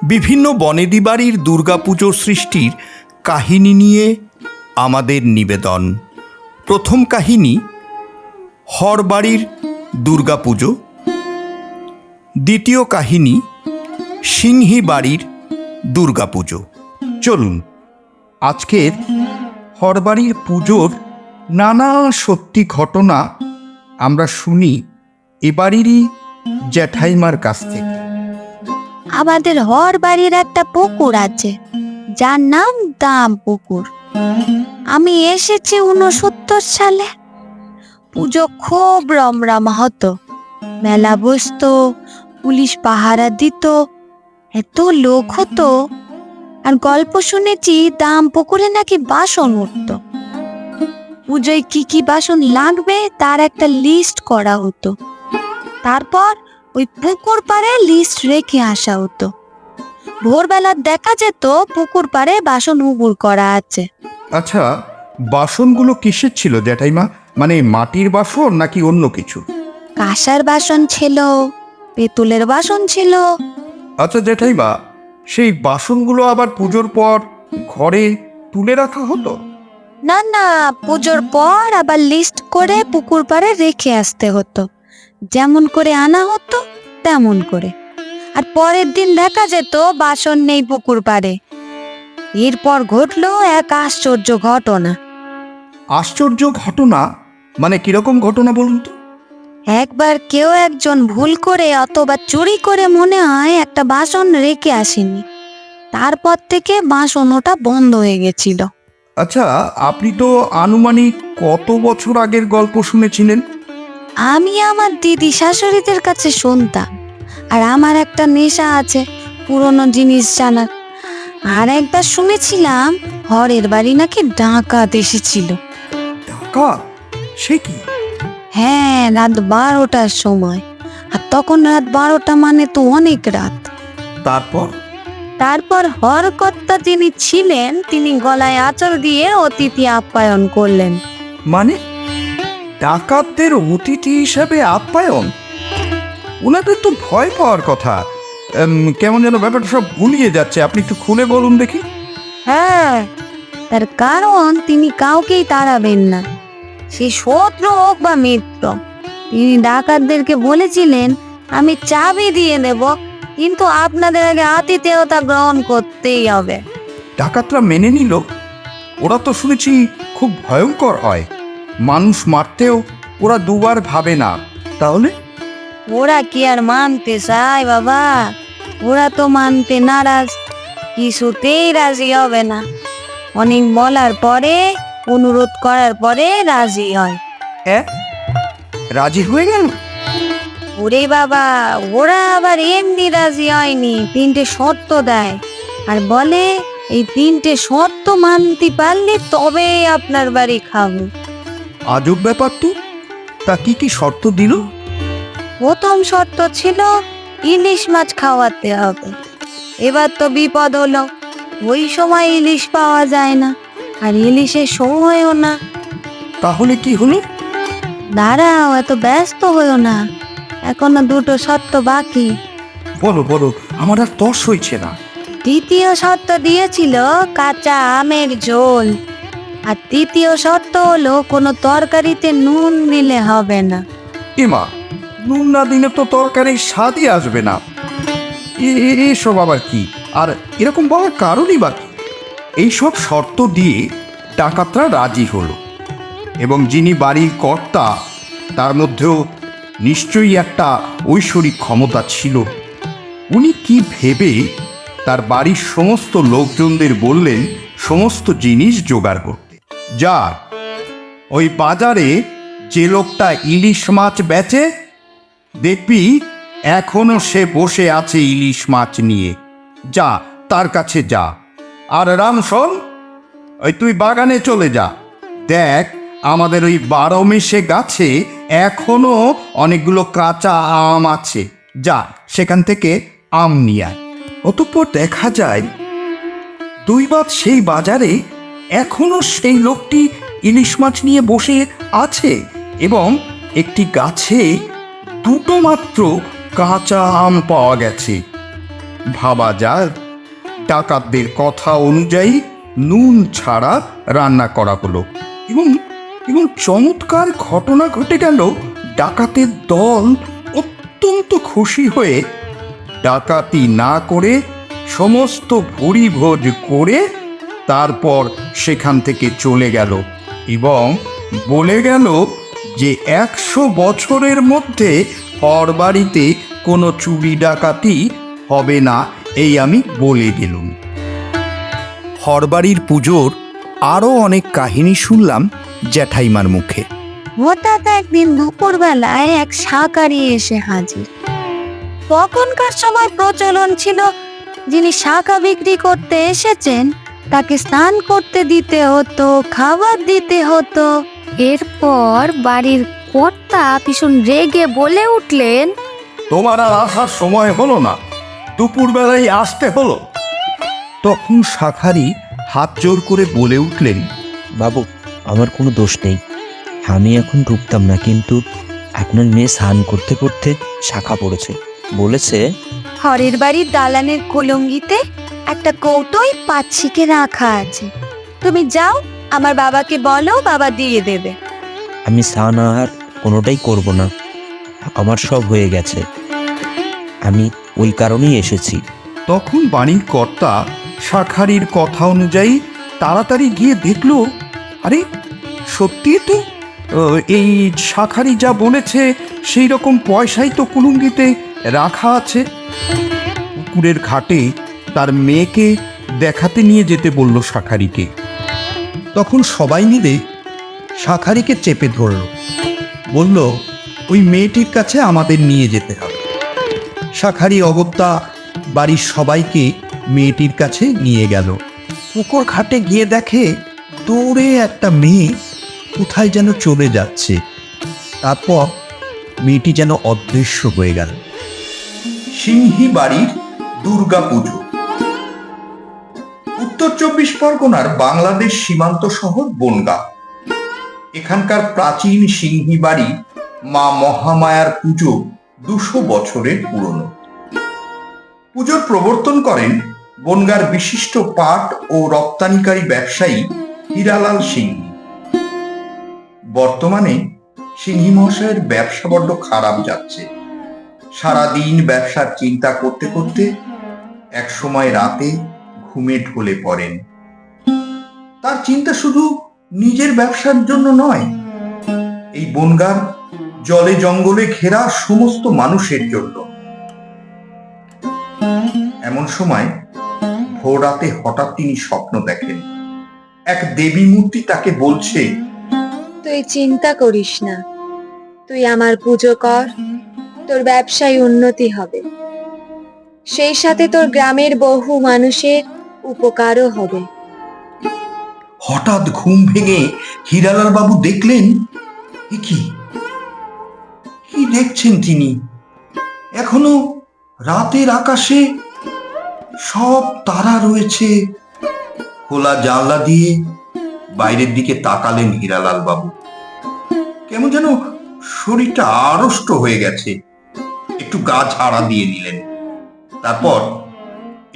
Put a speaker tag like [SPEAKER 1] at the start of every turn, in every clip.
[SPEAKER 1] বিভিন্ন বনেদি বাড়ির দুর্গাপুজোর সৃষ্টির কাহিনী নিয়ে আমাদের নিবেদন। প্রথম কাহিনী হরবাড়ির দুর্গাপুজো, দ্বিতীয় কাহিনী সিংহী বাড়ির দুর্গাপুজো। চলুন আজকের হরবাড়ির পুজোর নানা সত্যি ঘটনা আমরা শুনি এ বাড়িরই জ্যাঠাইমার কাছ থেকে।
[SPEAKER 2] আমাদের হর বাড়ির একটা পুকুর আছে, যার নাম দাম পুকুর। আমি এসেছি 69 সালে। পুজো খুব রমরমা হতো, মেলা বসতো, পুলিশ পাহারা দিত, এত লোক হতো। আর গল্প শুনেছি দাম পুকুরে নাকি বাসন উঠত। পুজোয় কি কি বাসন লাগবে তার একটা লিস্ট করা হতো, তারপর ওই পুকুর পাড়ে লিস্ট রেখে আসা হতো। ভোরবেলা দেখা যেত পুকুর পাড়ে বাসন উবুর করা আছে।
[SPEAKER 1] আচ্ছা, বাসনগুলো কিসের ছিল জ্যাঠাইমা? মানে মাটির বাসন নাকি অন্য কিছু?
[SPEAKER 2] কাঁসার বাসন ছিল, পেতলের বাসন ছিল।
[SPEAKER 1] আচ্ছা জ্যাঠাইমা, সেই বাসনগুলো আবার পুজোর পর ঘরে তুলে রাখা হতো?
[SPEAKER 2] না না, পুজোর পর আবার লিস্ট করে পুকুর পাড়ে রেখে আসতে হতো। যেমন করে আনা হতো তেমন করে। আর পরের দিন দেখা যেত বাসন নেই পুকুর পাড়ে। এরপর ঘটলো এক আশ্চর্য ঘটনা।
[SPEAKER 1] আশ্চর্য ঘটনা মানে কিরকম ঘটনা বলুন তো?
[SPEAKER 2] একবার কেউ একজন ভুল করে অথবা চুরি করে মনে হয় একটা বাসন রেখে আসেনি। তারপর থেকে বাসন ওটা বন্ধ হয়ে গেছিল।
[SPEAKER 1] আচ্ছা, আপনি তো আনুমানিক কত বছর আগের গল্প শুনেছিলেন?
[SPEAKER 2] আমি আমার দিদি শাশুড়িদের কাছে শুনতাম। আর আমার একটা নেশা আছে পুরনো জিনিস জানার। আর একবার শুনেছিলাম হরের বাড়ি নাকি ডাকাত এসেছিল।
[SPEAKER 1] ডাকাত? সে কি?
[SPEAKER 2] হ্যাঁ, রাত 12টার সময়। আর তখন রাত 12টা মানে তো অনেক রাত। তারপর হরকর্তা যিনি ছিলেন তিনি গলায় আঁচল দিয়ে অতিথি আপ্যায়ন করলেন।
[SPEAKER 1] মানে ডাকাতদের অতিথি হিসাবে আপ্যায়ন? ওনাদের তো ভয় পাওয়ার কথা। কেমন যেন ব্যাপারটা সব গুলিয়ে যাচ্ছে, আপনি একটু খুলে বলুন দেখি।
[SPEAKER 2] হ্যাঁ, তার কারণ তিনি কাউকেই তাড়াবেন না, সে শত্রু হোক বা মিত্র। তিনি ডাকাতদেরকে বলেছিলেন, আমি চাবি দিয়ে দেব, কিন্তু আপনাদের আগে আতিথেয়তা গ্রহণ করতেই হবে।
[SPEAKER 1] ডাকাতরা মেনে নিল? ওরা তো শুনেছি খুব ভয়ঙ্কর হয়, মানুষ মারতেও ওরা দুবার ভাবে না। তাহলে
[SPEAKER 2] ওরা কি আর মানতে চায় বাবা? ওরা তো মানতে নারাজ, কিছুতেই রাজি হবে না। অনেক বলার পরে, অনুরোধ করার পরে রাজি হয়।
[SPEAKER 1] রাজি হয়ে গেল?
[SPEAKER 2] ওরে বাবা, ওরা আবার এমনি রাজি হয়নি, 3টে শর্ত দেয়। আর বলে এই 3টে শর্ত মানতে পারলে তবে আপনার বাড়ি খাবো।
[SPEAKER 1] আজব ব্যাপার তো। তা কি কি শর্ত দিল?
[SPEAKER 2] প্রথম শর্ত ছিল ইলিশ মাছ খাওয়াতে হবে। এবার তো বিপদ হলো, ওই সময় ইলিশ পাওয়া যায় না, আর ইলিশের সময়ও না।
[SPEAKER 1] তাহলে কি হলো?
[SPEAKER 2] দাঁড়াও, এত ব্যস্ত হইও না, এখনো 2টো শর্ত বাকি।
[SPEAKER 1] বলো বলো, আমার আর তর্স হইছে না।
[SPEAKER 2] দ্বিতীয় শর্ত দিয়েছিল কাঁচা আমের ঝোল। আর তৃতীয় শর্ত হলো কোনো তরকারিতে নুন দিলে হবে না।
[SPEAKER 1] এমা, নুন না দিলে তো তরকারির স্বাদই আসবে না। এসব আবার কি? আর এরকম বলার কারণই বা কি? এইসব শর্ত দিয়ে ডাকাতরা রাজি হলো, এবং যিনি বাড়ির কর্তা তার মধ্যেও নিশ্চয়ই একটা ঐশ্বরিক ক্ষমতা ছিল। উনি কি ভেবে তার বাড়ির সমস্ত লোকজনদের বললেন সমস্ত জিনিস জোগাড় করতে। যার ওই বাজারে যে লোকটা ইলিশ মাছ বেচে, দেখবি এখনো সে বসে আছে ইলিশ মাছ নিয়ে। যা, তার কাছে যা। আর রাম শোন, ওই তুই বাগানে চলে যা, দেখ আমাদের ওই 12 মেশে গাছে এখনো অনেকগুলো কাঁচা আম আছে। যা, সেখান থেকে আম নিয়ে আয়। অতঃপর দেখা যায় 2 বাদ সেই বাজারে এখনো সেই লোকটি ইলিশ মাছ নিয়ে বসে আছে, এবং একটি গাছে 2টো মাত্র কাঁচা আম পাওয়া গেছে। ভাবা যায়, ডাকাতদের কথা অনুযায়ী নুন ছাড়া রান্না করা হলো এবং এবং চমৎকার ঘটনা ঘটে গেল। ডাকাতের দল অত্যন্ত খুশি হয়ে ডাকাতি না করে সমস্ত ভুরিভোজ করে তারপর সেখান থেকে চলে গেল এবং বলে গেল যে 100 বছরের মধ্যে হরবাড়িতে কোনো চুরি ডাকাতি হবে না, এই আমি বলে দিলুম। হরবাড়ির পুজোর আরও অনেক কাহিনী শুনলাম জ্যাঠাইমার মুখে।
[SPEAKER 2] হঠাৎ একদিন দুপুরবেলায় এক শাঁখারি এসে হাজির। তখনকার সময় প্রচলন ছিল, যিনি শাঁখা বিক্রি করতে এসেছেন তাকে স্নান করতে দিতে হতো, খাবার দিতে হতো। এরপর বাড়ির কর্তা ভীষণ রেগে বলে উঠলেন,
[SPEAKER 1] তোমার আর আসার সময় হলো না, দুপুরবেলায় আসতে হলো। তখন শাঁখারি হাত জোর করে বলে উঠলেন,
[SPEAKER 3] বাবু, আমার কোনো দোষ নেই, আমি এখন ঢুকতাম না, কিন্তু আপনার মেয়ে স্নান করতে করতে শাখা পড়েছে, বলেছে
[SPEAKER 2] হরের বাড়ির দালানের কুলঙ্গিতে একটা কৌটোয় পাচ্ছিকে রাখা আছে, তুমি যাও আমার বাবাকে বলো, বাবা দিয়ে দেবে।
[SPEAKER 3] আমি স্নান আর কোনোটাই করব না, আমার সব হয়ে গেছে, আমি ওই কারণেই এসেছি।
[SPEAKER 1] তখন বাড়ির কর্তা শাঁখারির কথা অনুযায়ী তাড়াতাড়ি গিয়ে দেখলো, আরে সত্যি তো এই শাঁখারি যা বলেছে সেই রকম পয়সাই তো কুলুঙ্গিতে রাখা আছে। পুকুরের ঘাটে তার মেয়েকে দেখাতে নিয়ে যেতে বলল শাঁখারিকে। তখন সবাই মিলে শাঁখারিকে চেপে ধরল, বলল ওই মেয়েটির কাছে আমাদের নিয়ে যেতে হবে। শাঁখারি অগত্যা বাড়ির সবাইকে মেয়েটির কাছে নিয়ে গেল। পুকুর ঘাটে গিয়ে দেখে দৌড়ে একটা মেয়ে কোথায় যেন চলে যাচ্ছে। তারপর মেয়েটি যেন অদৃশ্য হয়ে গেল। সিংহি বাড়ির দুর্গা পুজো। উত্তর 24 পরগনার বাংলাদেশ সীমান্ত শহর বনগাঁ। এখানকার প্রাচীন সিংহি বাড়ি মা মহামায়ার পুজো 200 বছরের পুরনো। পুজোর প্রবর্তন করেন বনগাঁর বিশিষ্ট পাট ও রপ্তানিকারী ব্যবসায়ী হীরালাল সিংহি। বর্তমানে সিংহি মহাশয়ের ব্যবসা বড্ড খারাপ যাচ্ছে। সারাদিন ব্যবসার চিন্তা করতে করতে এক সময় রাতে ঘুমে ঢলে পড়েন। তার চিন্তা শুধু নিজের ব্যবসার জন্য নয়, এই বনগাঁর জলে জঙ্গলে ঘেরা সমস্ত মানুষের জন্য। এমন সময় ভোর রাতে হঠাৎ তিনি স্বপ্ন দেখেন। এক দেবী মূর্তি তাকে বলছে,
[SPEAKER 2] তুই চিন্তা করিস না, তুই আমার পুজো কর, তোর ব্যবসায় উন্নতি হবে, সেই সাথে তোর গ্রামের বহু মানুষের উপকারও হবে।
[SPEAKER 1] হঠাৎ ঘুম ভেঙে হীরালাল বাবু দেখলেন, এ কি কি দেখছেন তিনি? এখনো রাতের আকাশে সব তারা রয়েছে। খোলা জানলা দিয়ে বাইরের দিকে তাকালেন হীরালাল বাবু। কেমন যেন শরীরটা আড়ষ্ট হয়ে গেছে। একটু গা ঝাড়া দিয়ে নিলেন, তারপর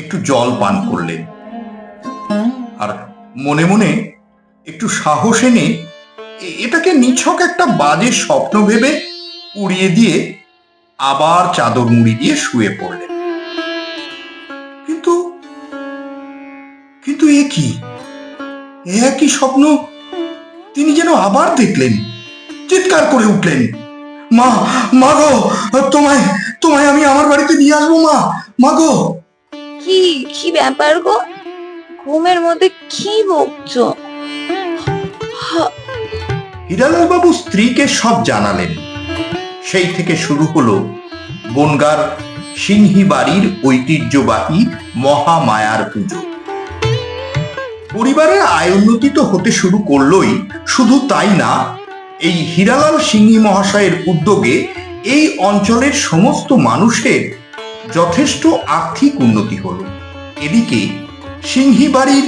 [SPEAKER 1] একটু জল পান করলেন আর মনে মনে একটু সাহস এনে এটাকে নিছক একটা বাজে স্বপ্ন ভেবে উড়িয়ে দিয়ে আবার চাদর মুড়ি দিয়ে শুয়ে পড়লেন। কিন্তু কিন্তু এ কি, একই স্বপ্ন তিনি যেন আবার দেখলেন। চিৎকার করে উঠলেন, মা, মা গো, তোমায় তোমায় আমি আমার বাড়িতে নিয়ে আসবো, মা, মা গো।
[SPEAKER 2] কি কি ব্যাপার গো, ঘুমের মধ্যে কি বকছো?
[SPEAKER 1] হীরালাল বাবু স্ত্রীকে সব জানালেন। সেই থেকে শুরু হলো বনগাঁর সিংহি বাড়ির ঐতিহ্যবাহী মহামায়ার পুজো। পরিবারের আয় উন্নতি তো হতে শুরু করলোই, শুধু তাই না, এই হীরালাল সিংহি মহাশয়ের উদ্যোগে এই অঞ্চলের সমস্ত মানুষের যথেষ্ট আর্থিক উন্নতি হলো। এদিকে সিংহি বাড়ির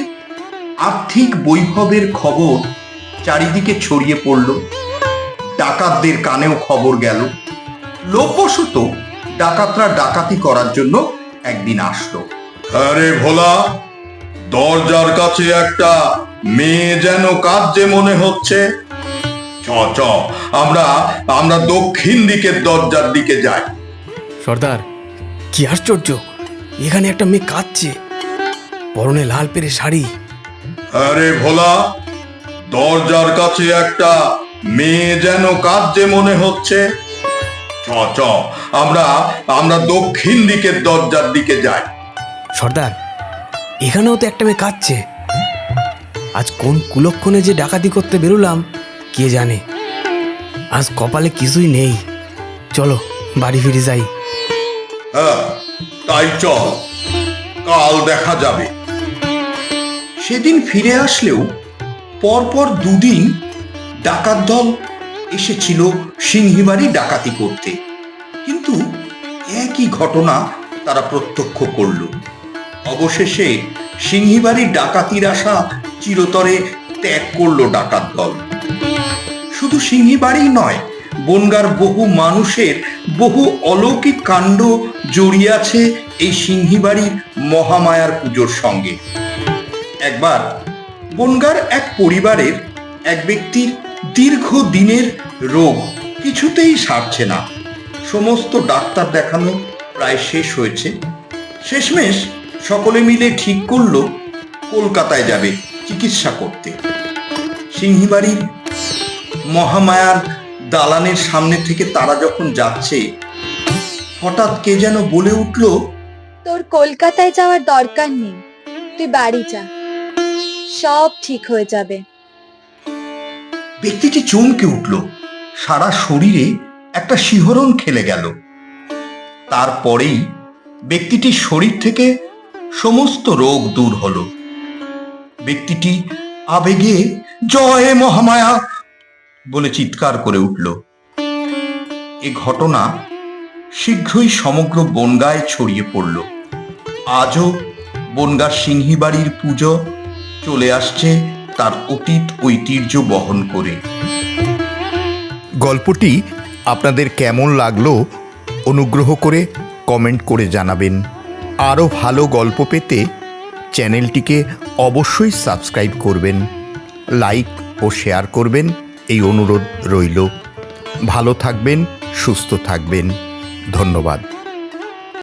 [SPEAKER 1] আর্থিক বৈভবের খবর চারিদিকে ছড়িয়ে পড়ল। ডাকাতদের কানেও খবর গেল। লোকবশত ডাকাতরা ডাকাতি করার জন্য একদিন আসলো।
[SPEAKER 4] আরে ভোলা, দরজার কাছে একটা মেয়ে যেন কাঁদছে মনে হচ্ছে। চ চ, আমরা আমরা দক্ষিণ দিকের দরজার দিকে যাই।
[SPEAKER 5] সর্দার, কি আশ্চর্য! এখানে একটা মেয়ে কাঁদছে, পরনে লাল পেরে শাড়ি।
[SPEAKER 4] আরে ভোলা, দরজার কাছে একটা মেয়ে যেন কাঁদছে মনে হচ্ছে। চ চ, আমরা আমরা দক্ষিণ দিকের দরজার দিকে যাই।
[SPEAKER 5] সর্দার, এখানেও তো একটা মেয়ে কাঁদছে। আজ কোন কুলক্ষণে যে ডাকাতি করতে বেরোলাম কে জানে। আজ কপালে কিছুই নেই। চলো বাড়ি ফিরে যাই।
[SPEAKER 4] হ্যাঁ, তাই চল, কাল দেখা যাবে।
[SPEAKER 1] সেদিন ফিরে আসলেও পরপর দুদিন ডাকাত দল এসেছিল সিংহীবাড়ি ডাকাতি করতে, কিন্তু একই ঘটনা তারা প্রত্যক্ষ করল। অবশেষে সিংহীবাড়ি ডাকাতির আশা চিরতরে ত্যাগ করলো ডাকাত দল। শুধু সিংহীবাড়ি নয়, বনগাঁর বহু মানুষের বহু অলৌকিক কাণ্ড জড়িয়ে আছে এই সিংহীবাড়ির মহামায়ার পুজোর সঙ্গে। একবার বনগাঁর এক পরিবারের এক ব্যক্তির দীর্ঘদিনের রোগ কিছুতেই সারছে না। সমস্ত ডাক্তার দেখানো প্রায় শেষ হয়েছে। শেষমেশ সকলে মিলে ঠিক করলো কলকাতায় যাবে চিকিৎসা করতে। সিংহীবাড়ির মহামায়ার দালানের সামনে থেকে তারা যখন যাচ্ছে, হঠাৎ কে যেন বলে উঠল,
[SPEAKER 6] তোর কলকাতায় যাওয়ার দরকার নেই, তুই বাড়ি যা, সব ঠিক হয়ে যাবে।
[SPEAKER 1] ব্যক্তিটি চমকে উঠল, সারা শরীরে একটা শিহরণ খেলে গেল। তারপরেই ব্যক্তিটির শরীর থেকে সমস্ত রোগ দূর হলো। ব্যক্তিটি আবেগে জয় মহামায়া বলে চিৎকার করে উঠল। এ ঘটনা শীঘ্রই সমগ্র বনগাঁয় ছড়িয়ে পড়ল। আজও বনগাঁর সিংহীবাড়ির পুজো চলে আসছে তার অতীত ঐতিহ্য বহন করে। গল্পটি আপনাদের কেমন লাগলো অনুগ্রহ করে কমেন্ট করে জানাবেন। আরও ভালো গল্প পেতে চ্যানেলটিকে অবশ্যই সাবস্ক্রাইব করবেন, লাইক ও শেয়ার করবেন, এই অনুরোধ রইল। ভালো থাকবেন, সুস্থ থাকবেন। ধন্যবাদ।